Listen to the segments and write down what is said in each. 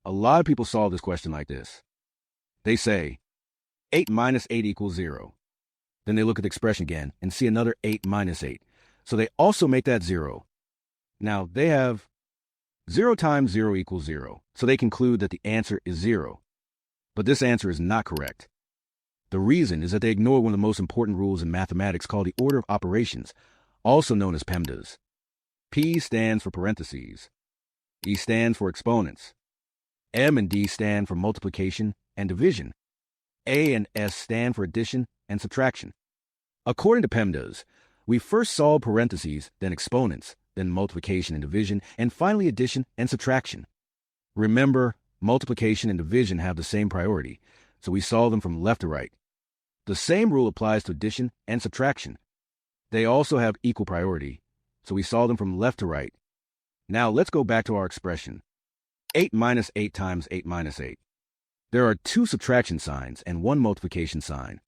A lot of people solve this question like this. They say 8 minus 8 equals 0. Then they look at the expression again and see another 8 minus 8. So they also make that 0. Now they have 0 times 0 equals 0. So they conclude that the answer is 0. But this answer is not correct. The reason is that they ignore one of the most important rules in mathematics called the order of operations, also known as PEMDAS. P stands for parentheses. E stands for exponents. M and D stand for multiplication and division. A and S stand for addition and subtraction. According to PEMDAS, we first solve parentheses, then exponents, then multiplication and division, and finally addition and subtraction. Remember, multiplication and division have the same priority, so we solve them from left to right. The same rule applies to addition and subtraction. They also have equal priority, so we solve them from left to right. Now let's go back to our expression. 8 minus 8 times 8 minus 8. There are 2 subtraction signs and 1 multiplication sign.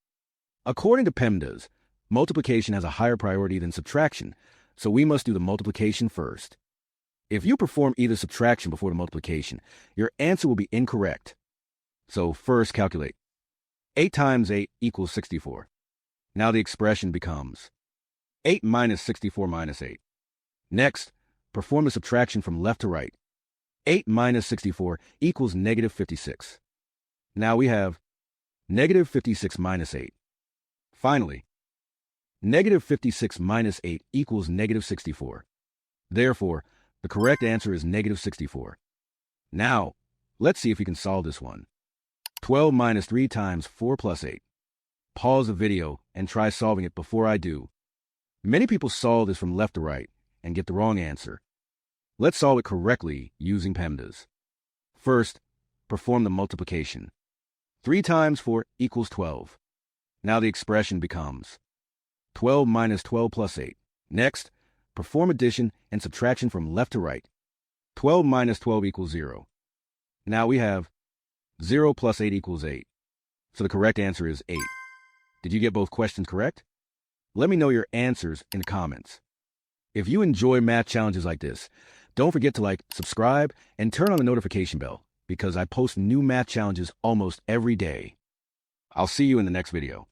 According to PEMDAS, multiplication has a higher priority than subtraction, so we must do the multiplication first. If you perform either subtraction before the multiplication, your answer will be incorrect. So first calculate. 8 times 8 equals 64. Now the expression becomes 8 minus 64 minus 8. Next, perform the subtraction from left to right. 8 minus 64 equals negative 56. Now we have negative 56 minus 8. Finally, negative 56 minus 8 equals negative 64. Therefore, the correct answer is negative 64. Now, let's see if we can solve this one. 12 minus 3 times 4 plus 8. Pause the video and try solving it before I do. Many people solve this from left to right and get the wrong answer. Let's solve it correctly using PEMDAS. First, perform the multiplication. 3 times 4 equals 12. Now the expression becomes 12 minus 12 plus 8. Next, perform addition and subtraction from left to right. 12 minus 12 equals 0. Now we have 0 plus 8 equals 8. So the correct answer is 8. Did you get both questions correct? Let me know your answers in the comments. If you enjoy math challenges like this, don't forget to like, subscribe, and turn on the notification bell because I post new math challenges almost every day. I'll see you in the next video.